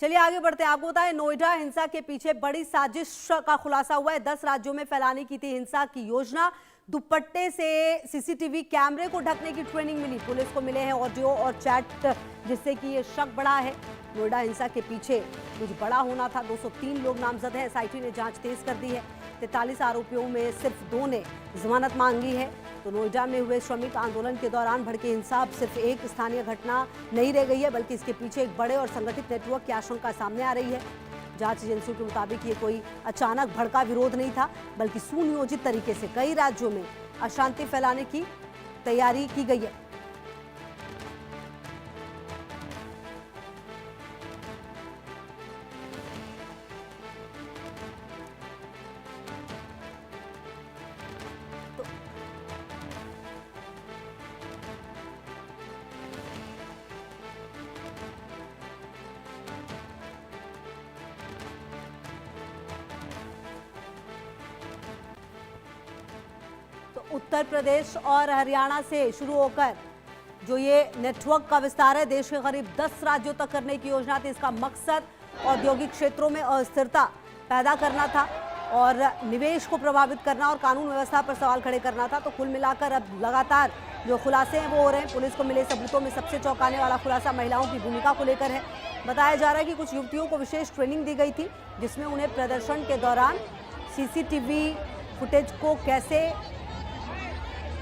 चलिए आगे बढ़ते हैं। आपको बताएं, नोएडा हिंसा के पीछे बड़ी साजिश का खुलासा हुआ है। 10 राज्यों में फैलाने की थी हिंसा की योजना। दुपट्टे से सीसीटीवी कैमरे को ढकने की ट्रेनिंग मिली। पुलिस को मिले हैं ऑडियो और चैट, जिससे कि ये शक बढ़ा है नोएडा हिंसा के पीछे कुछ बड़ा होना था। 203 लोग नामजद हैं। एसआईटी ने जांच तेज कर दी है। 43 आरोपियों में सिर्फ 2 ने जमानत मांगी है। तो नोएडा में हुए श्रमिक आंदोलन के दौरान भड़के हिंसा अब सिर्फ एक स्थानीय घटना नहीं रह गई है, बल्कि इसके पीछे एक बड़े और संगठित नेटवर्क की आशंका सामने आ रही है। जांच एजेंसियों के मुताबिक ये कोई अचानक भड़का विरोध नहीं था, बल्कि सुनियोजित तरीके से कई राज्यों में अशांति फैलाने की तैयारी की गई है। उत्तर प्रदेश और हरियाणा से शुरू होकर जो ये नेटवर्क का विस्तार है, देश के करीब 10 राज्यों तक करने की योजना थी। इसका मकसद औद्योगिक क्षेत्रों में अस्थिरता पैदा करना था और निवेश को प्रभावित करना और कानून व्यवस्था पर सवाल खड़े करना था। तो कुल मिलाकर अब लगातार जो खुलासे हैं वो हो रहे हैं। पुलिस को मिले सबूतों में सबसे चौंकाने वाला खुलासा महिलाओं की भूमिका को लेकर है। बताया जा रहा है कि कुछ युवतियों को विशेष ट्रेनिंग दी गई थी, जिसमें उन्हें प्रदर्शन के दौरान सीसीटीवी फुटेज को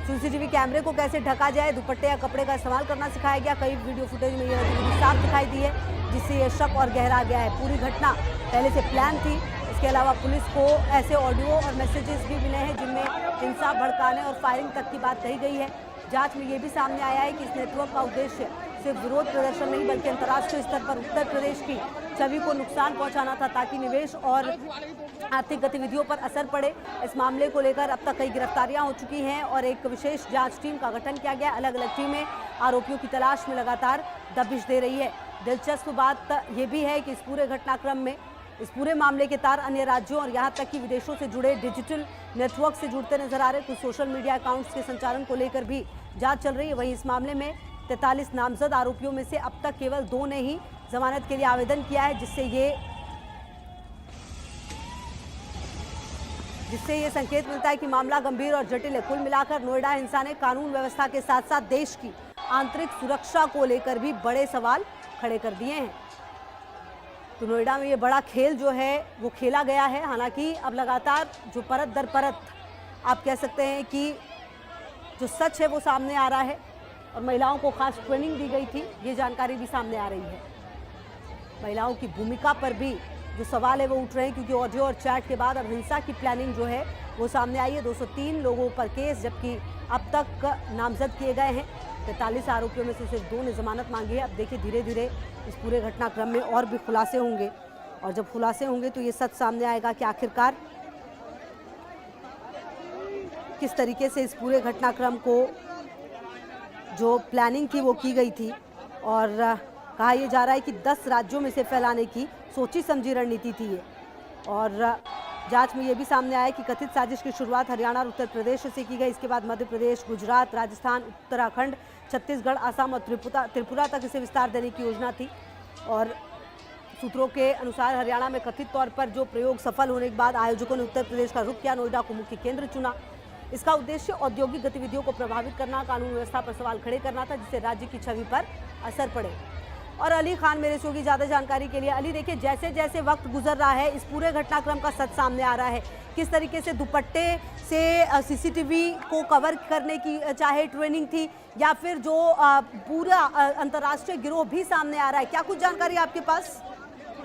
सीसीटीवी कैमरे को कैसे ढका जाए, दुपट्टे या कपड़े का इस्तेमाल करना सिखाया गया। कई वीडियो फुटेज में यह गतिविधि साफ दिखाई दी है, जिससे यह शक और गहरा गया है। पूरी घटना पहले से प्लान थी। इसके अलावा पुलिस को ऐसे ऑडियो और मैसेजेस भी मिले हैं जिनमें हिंसा भड़काने और फायरिंग तक की बात कही गई है। जांच में ये भी सामने आया है कि इस नेटवर्क का उद्देश्य सिर्फ विरोध प्रदर्शन नहीं, बल्कि अंतर्राष्ट्रीय स्तर पर उत्तर प्रदेश की छवि को नुकसान पहुंचाना था, ताकि निवेश और आर्थिक गतिविधियों पर असर पड़े। इस मामले को लेकर अब तक कई गिरफ्तारियां हो चुकी हैं और एक विशेष जांच टीम का गठन किया गया। अलग अलग टीमें आरोपियों की तलाश में लगातार दबिश दे रही है। दिलचस्प बात यह भी है कि इस पूरे घटनाक्रम में इस पूरे मामले के तार अन्य राज्यों और यहाँ तक कि विदेशों से जुड़े डिजिटल नेटवर्क से जुड़ते नजर आ रहे। कुछ सोशल मीडिया अकाउंट्स के संचालन को लेकर भी जांच चल रही है। वहीं इस मामले में 43 नामजद आरोपियों में से अब तक केवल 2 ने ही जमानत के लिए आवेदन किया है, जिससे ये संकेत मिलता है कि मामला गंभीर और जटिल है। कुल मिलाकर नोएडा हिंसा ने कानून व्यवस्था के साथ साथ देश की आंतरिक सुरक्षा को लेकर भी बड़े सवाल खड़े कर दिए हैं। तो नोएडा में ये बड़ा खेल जो है वो खेला गया है। हालांकि अब लगातार जो परत दर परत आप कह सकते हैं कि जो सच है वो सामने आ रहा है और महिलाओं को खास ट्रेनिंग दी गई थी, ये जानकारी भी सामने आ रही है। महिलाओं की भूमिका पर भी जो सवाल है वो उठ रहे हैं, क्योंकि ऑडियो और चैट के बाद अब हिंसा की प्लानिंग जो है वो सामने आई है। 203 लोगों पर केस, जबकि अब तक नामजद किए गए हैं। 43 आरोपियों में से सिर्फ 2 ने जमानत मांगी है। अब देखिए धीरे धीरे इस पूरे घटनाक्रम में और भी खुलासे होंगे, और जब खुलासे होंगे तो ये सच सामने आएगा कि आखिरकार किस तरीके से इस पूरे घटनाक्रम को जो प्लानिंग थी वो की गई थी। और कहा यह जा रहा है कि 10 राज्यों में से फैलाने की सोची समझी रणनीति थी ये। और जांच में ये भी सामने आया कि कथित साजिश की शुरुआत हरियाणा और उत्तर प्रदेश से की गई। इसके बाद मध्य प्रदेश, गुजरात, राजस्थान, उत्तराखंड, छत्तीसगढ़, असम और त्रिपुरा तक इसे विस्तार देने की योजना थी। और सूत्रों के अनुसार हरियाणा में कथित तौर पर जो प्रयोग सफल होने के बाद आयोजकों ने उत्तर प्रदेश का रुख किया, नोएडा को मुख्य केंद्र चुना। इसका उद्देश्य औद्योगिक गतिविधियों को प्रभावित करना, कानून व्यवस्था पर सवाल खड़े करना था, जिससे राज्य की छवि पर असर पड़े। और अली खान मेरे से होगी ज़्यादा जानकारी के लिए। अली, देखिए जैसे जैसे वक्त गुजर रहा है इस पूरे घटनाक्रम का सच सामने आ रहा है। किस तरीके से दुपट्टे से सीसीटीवी को कवर करने की चाहे ट्रेनिंग थी, या फिर जो पूरा अंतर्राष्ट्रीय गिरोह भी सामने आ रहा है, क्या कुछ जानकारी आपके पास?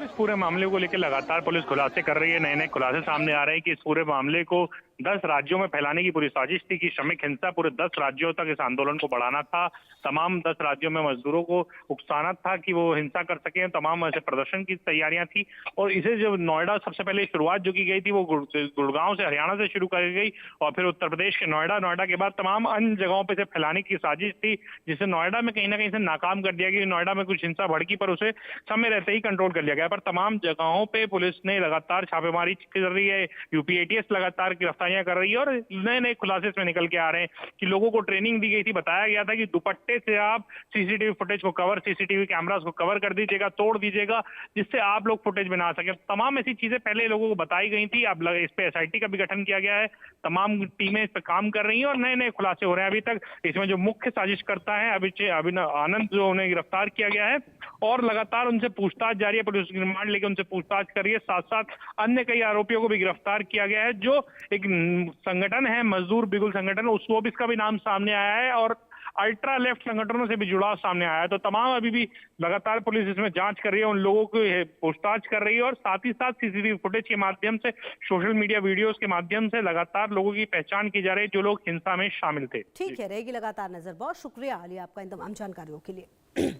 इस पूरे मामले को लेकर लगातार पुलिस खुलासे कर रही है। नए नए खुलासे सामने आ रहे हैं कि इस पूरे मामले को 10 राज्यों में फैलाने की पूरी साजिश थी कि श्रमिक हिंसा पूरे 10 राज्यों तक इस आंदोलन को बढ़ाना था। तमाम 10 राज्यों में मजदूरों को उकसाना था कि वो हिंसा कर सकें। तमाम ऐसे प्रदर्शन की तैयारियां थी और इसे जो नोएडा सबसे पहले शुरुआत जो की गई थी वो गुड़गांव से, हरियाणा से शुरू कर गई और फिर उत्तर प्रदेश के नोएडा के बाद तमाम अन्य जगहों पर इसे फैलाने की साजिश थी, जिसे नोएडा में कहीं ना कहीं से नाकाम कर दिया गया। नोएडा में कुछ हिंसा भड़की पर उसे समय रहते ही कंट्रोल कर लिया गया, पर तमाम जगहों पर पुलिस ने लगातार छापेमारी कर रही है। यूपी एटीएस लगातार गिरफ्तार कारस्तानियां कर रही है और नए नए खुलासे इसमें निकल के आ रहे हैं कि लोगों को ट्रेनिंग दी गई थी, बताया गया था कि दुपट्टे से आप सीसीटीवी फुटेज को कवर, सीसीटीवी कैमरास को कवर कर दीजिएगा, तोड़ दीजिएगा, जिससे आप लोग फुटेज बना सके। तमाम ऐसी चीजें पहले लोगों को बताई गई थी। अब इस पे एसआईटी का भी गठन किया गया है, तमाम टीमें इस पे काम कर रही हैं और नए नए खुलासे हो रहे हैं। अभी तक इसमें जो मुख्य साजिश करता है अभिनव आनंद, जो उन्हें गिरफ्तार किया गया है और लगातार उनसे पूछताछ जारी है, पुलिस रिमांड लेके उनसे पूछताछ कर रही है। साथ साथ अन्य कई आरोपियों को भी गिरफ्तार किया गया है। जो एक संगठन है मजदूर बिगुल संगठन, उसको भी इसका भी नाम सामने आया है और अल्ट्रा लेफ्ट संगठनों से भी जुड़ाव सामने आया है। तो तमाम अभी भी लगातार पुलिस इसमें जांच कर रही है, उन लोगों को पूछताछ कर रही है और साथ ही साथ सीसीटीवी फुटेज के माध्यम से, सोशल मीडिया वीडियोस के माध्यम से लगातार लोगों की पहचान की जा रही है जो लोग हिंसा में शामिल थे। ठीक है, रहेगी लगातार नजर। बहुत शुक्रिया अली आपका इन तमाम जानकारियों के लिए।